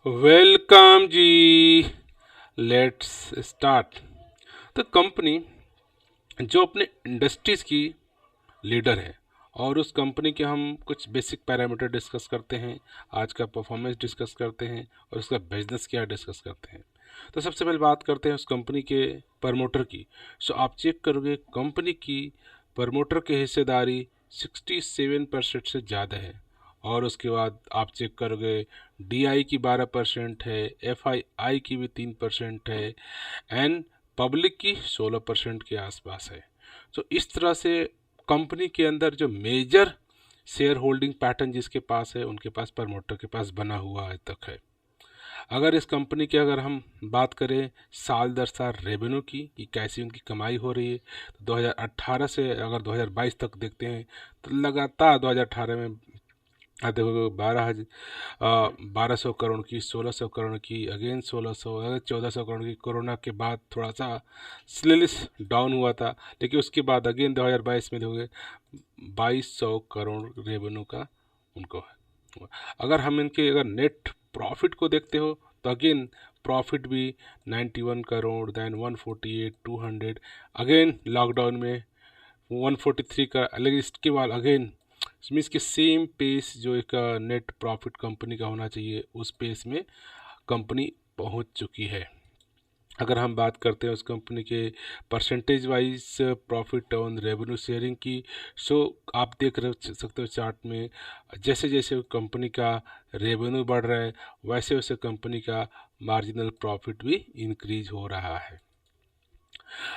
Welcome जी। Let's start. तो company जो अपने इंडस्ट्रीज की लीडर है और उस कंपनी के हम कुछ बेसिक पैरामीटर डिस्कस करते हैं। आज का परफॉर्मेंस डिस्कस करते हैं और उसका बिजनेस क्या डिस्कस करते हैं। तो सबसे पहले बात करते हैं उस कंपनी के प्रमोटर की। सो आप चेक करोगे कंपनी की प्रमोटर की हिस्सेदारी 67% से ज़्यादा है। और उसके बाद आप चेक करोगे डीआई की 12% है, एफआईआई की भी 3% है एंड पब्लिक की 16% के आसपास है। तो इस तरह से कंपनी के अंदर जो मेजर शेयर होल्डिंग पैटर्न जिसके पास है उनके पास प्रमोटर के पास बना हुआ आज तक है। अगर इस कंपनी की अगर हम बात करें साल दर साल रेवेन्यू की कि कैसी उनकी कमाई हो रही है, तो 2018 से अगर 2022 तक देखते हैं तो लगातार 2018 में देखो 1200 करोड़ की, 1600 करोड़ की, अगेन 1600, अगर 1400 करोड़ की। कोरोना के बाद थोड़ा सा स्लिलिस डाउन हुआ था, लेकिन उसके बाद अगेन 2022 में देखोगे 2200 करोड़ रेवेन्यू का उनको है। अगर हम इनके अगर नेट प्रॉफिट को देखते हो तो अगेन प्रॉफिट भी 91 करोड़, देन 148, 200, अगेन लॉकडाउन में 143 का, लेकिन इसके बाद अगेन मीन्स कि सेम पेस जो एक नेट प्रॉफिट कंपनी का होना चाहिए उस पेस में कंपनी पहुंच चुकी है। अगर हम बात करते हैं उस कंपनी के percentage wise profit on revenue sharing की, सो आप देख रहे सकते हो चार्ट में जैसे जैसे कंपनी का रेवेन्यू बढ़ रहा है वैसे वैसे कंपनी का मार्जिनल प्रॉफिट भी इंक्रीज हो रहा है।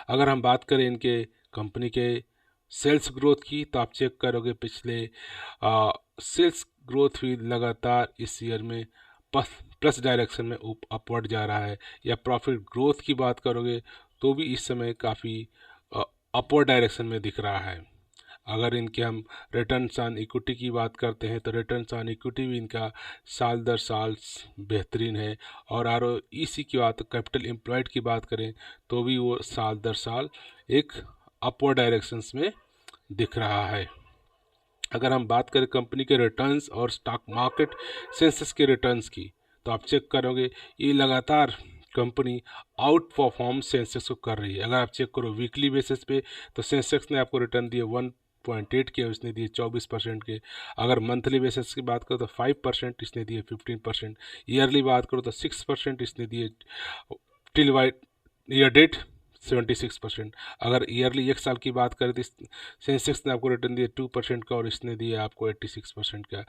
अगर हम बात करें इनके कंपनी के सेल्स ग्रोथ की तो आप चेक करोगे पिछले सेल्स ग्रोथ भी लगातार इस ईयर में प्लस डायरेक्शन में अपवर्ड जा रहा है। या प्रॉफिट ग्रोथ की बात करोगे तो भी इस समय काफ़ी अपवर्ड डायरेक्शन में दिख रहा है। अगर इनके हम रिटर्न्स ऑन इक्विटी की बात करते हैं तो रिटर्न्स ऑन इक्विटी भी इनका साल दर साल बेहतरीन है। और आर ई सी की बात, कैपिटल एम्प्लॉयड की बात करें तो भी वो साल दर साल एक अपवर्ड डायरेक्शंस में दिख रहा है। अगर हम बात करें कंपनी के रिटर्न्स और स्टॉक मार्केट सेंसेस के रिटर्न्स की तो आप चेक करोगे ये लगातार कंपनी आउट परफॉर्म सेंसेक्स को कर रही है। अगर आप चेक करो वीकली बेसिस पे तो सेंसेक्स ने आपको रिटर्न दिए 1.8 के, उसने दिए 24% के। अगर मंथली बेसिस की बात करो तो 5%, इसने दिए 15%। ईयरली बात करो तो 6% इसने दिए टिल वाइट ईयर डेट 76%। अगर ईयरली एक साल की बात करें तो सेंसेक्स ने आपको रिटर्न दिया 2% का और इसने दिया आपको 86% का।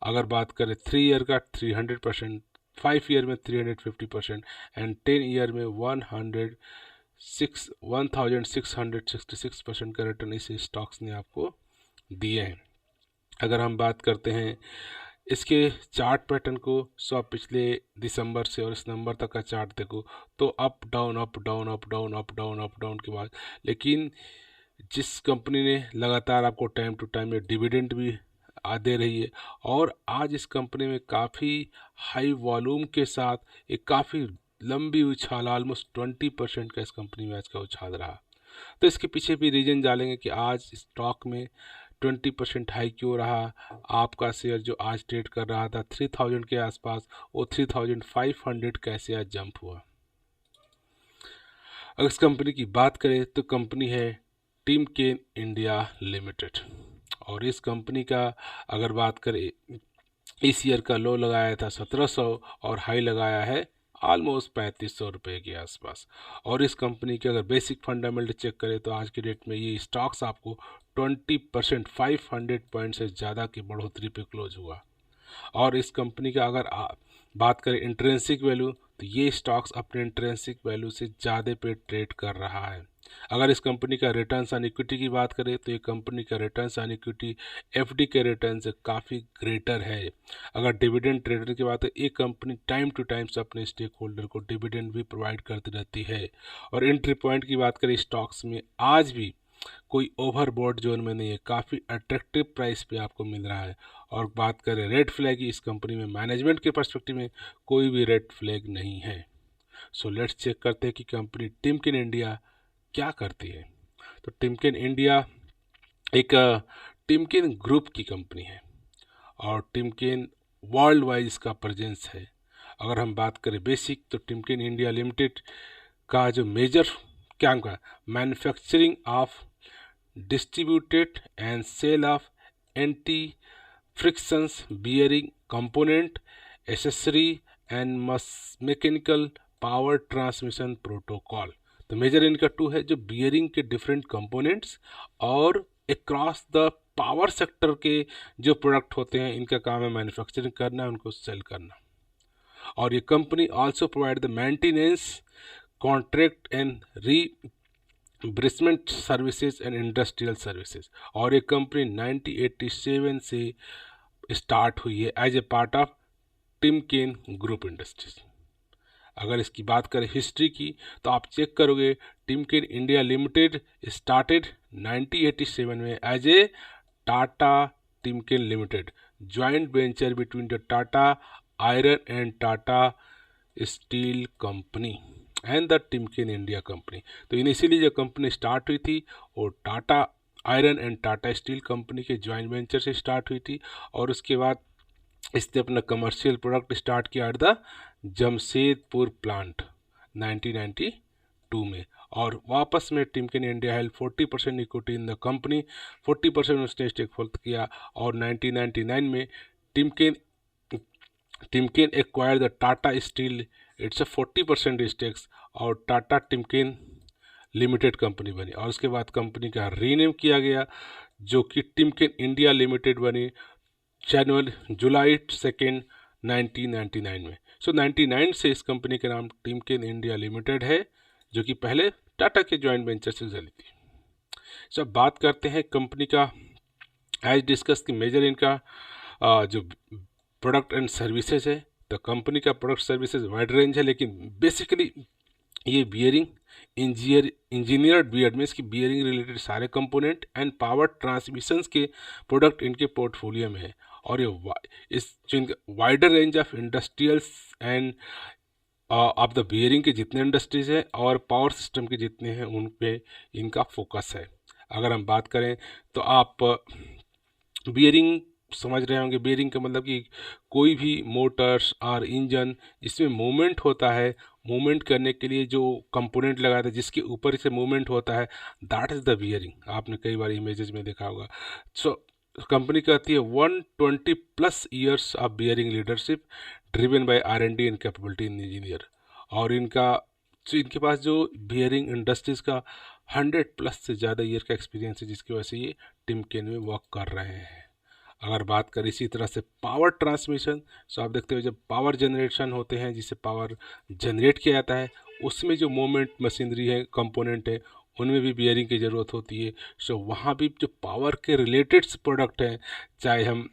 अगर बात करें 3 ईयर का 300%, 5 ईयर में 350% एंड 10 ईयर में 1666% का रिटर्न इस स्टॉक्स ने आपको दिए हैं। अगर हम बात करते हैं इसके चार्ट पैटर्न को, सो आप पिछले दिसंबर से और इस नवंबर तक का चार्ट देखो तो up down up down up down up down up down के बाद, लेकिन जिस कंपनी ने लगातार आपको टाइम टू टाइम में डिविडेंड भी दे रही है और आज इस कंपनी में काफ़ी हाई वॉल्यूम के साथ एक काफ़ी लंबी उछाल, ऑलमोस्ट 20% का इस कंपनी में आज का उछाल रहा। तो इसके पीछे भी रीजन जानेंगे कि आज स्टॉक में 20% हाई क्यों रहा। आपका शेयर जो आज ट्रेड कर रहा था 3000 के आसपास, वो 3500 कैसे आज जंप हुआ। अगर इस कंपनी की बात करें तो कंपनी है टिमकेन इंडिया लिमिटेड। और इस कंपनी का अगर बात करें इस ईयर का लो लगाया था 1700 और हाई लगाया है ऑलमोस्ट 3500 रुपये के आसपास। और इस कंपनी के अगर बेसिक फंडामेंटल चेक करें तो आज के डेट में ये स्टॉक्स आपको 20%, 500 पॉइंट से ज़्यादा की बढ़ोतरी पे क्लोज हुआ। और इस कंपनी का अगर बात करें इंट्रेंसिक वैल्यू तो ये स्टॉक्स अपने इंट्रेंसिक वैल्यू से ज़्यादा पे ट्रेड कर रहा है। अगर इस कंपनी का रिटर्न्स ऑन इक्विटी की बात करें तो ये कंपनी का रिटर्न्स ऑन इक्विटी एफडी के रिटर्न से काफ़ी ग्रेटर है। अगर डिविडेंड ट्रेडर की बात है, ये कंपनी टाइम टू टाइम से अपने स्टेक होल्डर को डिविडेंड भी प्रोवाइड करती रहती है। और एंट्री पॉइंट की बात करें स्टॉक्स में आज भी कोई ओवरबॉट जोन में नहीं है, काफ़ी अट्रैक्टिव प्राइस पे आपको मिल रहा है। और बात करें रेड फ्लैग की, इस कंपनी में मैनेजमेंट के पर्सपेक्टिव में कोई भी रेड फ्लैग नहीं है। सो लेट्स चेक करते हैं कि कंपनी टिमकेन इंडिया क्या करती है। तो टिमकेन इंडिया एक टिमकेन ग्रुप की कंपनी है और टिमकेन वर्ल्ड वाइज इसका प्रेजेंस है। अगर हम बात करें बेसिक, तो टिमकेन इंडिया लिमिटेड का जो मेजर काम का manufacturing of distributed and sale of anti frictions bearing component accessory and mechanical power transmission protocol. तो मेजर इनका टू है जो बियरिंग के डिफरेंट कंपोनेंट्स और अक्रॉस द पावर सेक्टर के जो प्रोडक्ट होते हैं, इनका काम है मैन्युफैक्चरिंग करना, उनको सेल करना। और ये company also provide the maintenance contract and reimbursement services and industrial services. और ये कंपनी 1987 से स्टार्ट हुई है as a part of Timken group industries. अगर इसकी बात करें हिस्ट्री की, तो आप चेक करोगे टिमकेन इंडिया लिमिटेड स्टार्टेड 1987 में as a Tata Timken limited, joint venture between the Tata iron and Tata steel company and the Timken India company. तो इनिशियली जो कंपनी स्टार्ट हुई थी वो Tata iron and Tata steel company के ज्वाइंट वेंचर से start हुई थी, और उसके बाद इसने अपना कमर्शियल प्रोडक्ट स्टार्ट किया एट द जमशेदपुर प्लांट 1992 में। और वापस में Timken India held 40% equity in the company, 40% उसने स्टेक होल्ड किया। और 1999 में Timken acquire the Tata steel, it's a 40% stakes, और टाटा टिमकेन लिमिटेड कंपनी बनी। और उसके बाद कंपनी का रीनेम किया गया, जो कि टिमकेन इंडिया लिमिटेड बनी जुलाई 2 1999 में। सो 99 से इस कंपनी का नाम टिमकेन इंडिया लिमिटेड है, जो कि पहले टाटा के ज्वाइंट वेंचर से चली थी। सो अब बात करते हैं कंपनी का, एज डिस्कस की मेजर इनका जो प्रोडक्ट एंड सर्विसेज है। तो कंपनी का प्रोडक्ट सर्विसेज वाइड रेंज है, लेकिन बेसिकली ये बियरिंग इंजीनियर्ड बियर में इसकी बियरिंग रिलेटेड सारे कंपोनेंट एंड पावर ट्रांसमिशंस के प्रोडक्ट इनके पोर्टफोलियो में है। और ये इस जो इनका wider range of industrials end of the bearing के जितने इंडस्ट्रीज हैं और पावर सिस्टम के जितने हैं, उन पे इनका फोकस है। अगर हम बात करें तो आप बियरिंग समझ रहे होंगे। बियरिंग का मतलब कि कोई भी मोटर्स और इंजन जिसमें मूवमेंट होता है, मूवमेंट करने के लिए जो कंपोनेंट लगाया था जिसके ऊपर से मूवमेंट होता है, दैट इज़ द बियरिंग। आपने कई बार इमेजेस में देखा होगा। सो कंपनी कहती है 120+ years of bearing leadership driven by R&D and capability in engineer. और इनके पास जो बियरिंग इंडस्ट्रीज़ का 100+ से ज़्यादा ईयर का एक्सपीरियंस है, जिसकी वजह से ये टिमकेन में वर्क कर रहे हैं। अगर बात करें इसी तरह से पावर ट्रांसमिशन, तो आप देखते हो जब पावर जनरेशन होते हैं, जिसे पावर जनरेट किया जाता है, उसमें जो मोमेंट मशीनरी है, कंपोनेंट है, उनमें भी बियरिंग की ज़रूरत होती है। सो वहाँ भी जो पावर के रिलेटेड प्रोडक्ट हैं, चाहे हम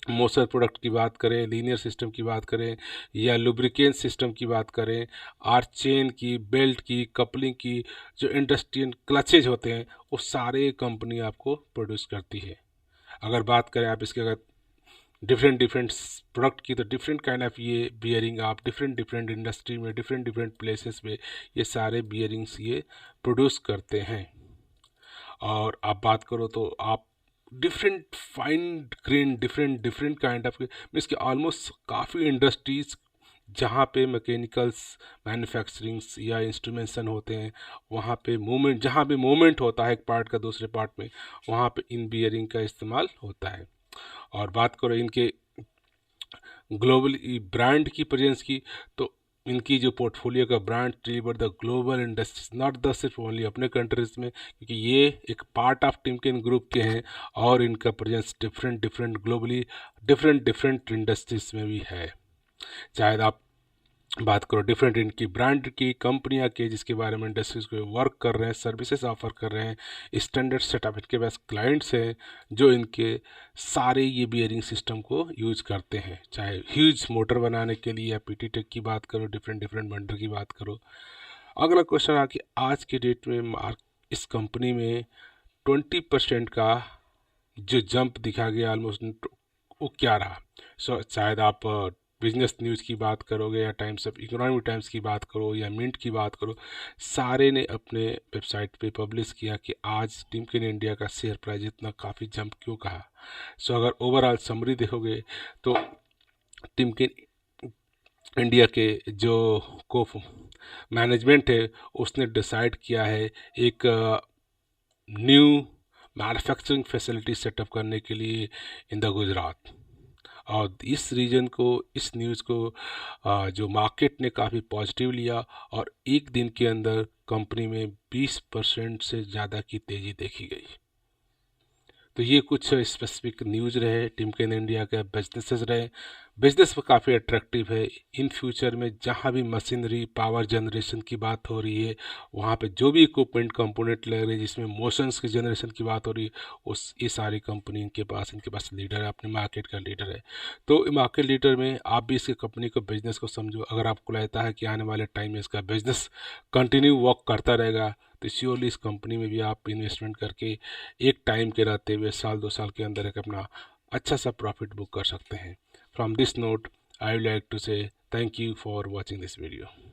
मोटर प्रोडक्ट की बात करें, लीनियर सिस्टम की बात करें, या लुब्रिकेंट सिस्टम की बात करें, आर चेन की, बेल्ट की, कपलिंग की, जो इंडस्ट्रियल क्लचेज होते हैं, वो सारे कंपनी आपको प्रोड्यूस करती है। अगर बात करें आप इसके अगर डिफरेंट प्रोडक्ट की, तो डिफरेंट काइंड ऑफ ये बियरिंग आप डिफरेंट इंडस्ट्री में, डिफरेंट प्लेसेस में ये सारे बियरिंग्स ये प्रोड्यूस करते हैं। और आप बात करो तो आप different fine grain different kind of means कि ऑलमोस्ट काफ़ी इंडस्ट्रीज जहाँ पे मैकेनिकल्स मैन्युफैक्चरिंग्स या इंस्ट्रूमेंटेशन होते हैं, वहाँ पे मूवमेंट, जहाँ भी मूवमेंट होता है एक पार्ट का दूसरे पार्ट में, वहाँ पे इन बियरिंग का इस्तेमाल होता है। और बात करो इनके ग्लोबली ब्रांड की प्रेजेंस की, तो इनकी जो पोर्टफोलियो का brand deliver the global industries, not the सिर्फ ओनली अपने कंट्रीज में, क्योंकि ये एक पार्ट ऑफ टिमकेन ग्रुप के हैं, और इनका presence different globally different industries में भी है। चाहे आप बात करो डिफरेंट इनकी ब्रांड की कंपनियां के, जिसके बारे में इंडस्ट्रीज को वर्क कर रहे हैं, सर्विसेज ऑफर कर रहे हैं, स्टैंडर्ड सेट ऑफ इनके पास क्लाइंट्स हैं जो इनके सारे ये बियरिंग सिस्टम को यूज करते हैं। चाहे ह्यूज मोटर बनाने के लिए, या पीटी टेक की बात करो, डिफरेंट वेंडर की बात करो। अगला क्वेश्चन आ कि आज के डेट में इस कंपनी में 20% का जो जंप दिखा गया ऑलमोस्ट, वो क्या रहा। शायद आप बिजनेस न्यूज़ की बात करोगे, या टाइम्स ऑफ इकोनॉमिक टाइम्स की बात करो, या मिंट की बात करो, सारे ने अपने वेबसाइट पे पब्लिश किया कि आज टिमकेन इंडिया का शेयर प्राइस इतना काफ़ी जंप क्यों कहा। अगर ओवरऑल समरी देखोगे तो टिमकेन इंडिया के जो को मैनेजमेंट है उसने डिसाइड किया है एक न्यू मैन्युफैक्चरिंग फैसिलिटी सेटअप करने के लिए इन द गुजरात। और इस रीजन को, इस न्यूज़ को जो मार्केट ने काफ़ी पॉजिटिव लिया और एक दिन के अंदर कंपनी में 20% से ज़्यादा की तेज़ी देखी गई। तो ये कुछ स्पेसिफिक न्यूज़ रहे टिमकेन इंडिया के बिजनेसेस रहे। बिजनेस में काफ़ी अट्रैक्टिव है। इन फ्यूचर में जहाँ भी मशीनरी पावर जनरेशन की बात हो रही है, वहाँ पे जो भी इक्विपमेंट कंपोनेंट लग रहे हैं जिसमें मोशंस की जनरेशन की बात हो रही है, उस ये सारी कंपनी इनके पास लीडर है, अपने मार्केट का लीडर है। तो मार्केट लीडर में आप भी इसके कंपनी को बिजनेस को समझो। अगर आपको लगता है कि आने वाले टाइम में इसका बिजनेस कंटिन्यू वर्क करता रहेगा, तो श्योरली इस कंपनी में भी आप इन्वेस्टमेंट करके एक टाइम के रहते हुए साल 2 साल के अंदर एक अपना अच्छा सा प्रॉफिट बुक कर सकते हैं। From this note I would like to say thank you for watching this video.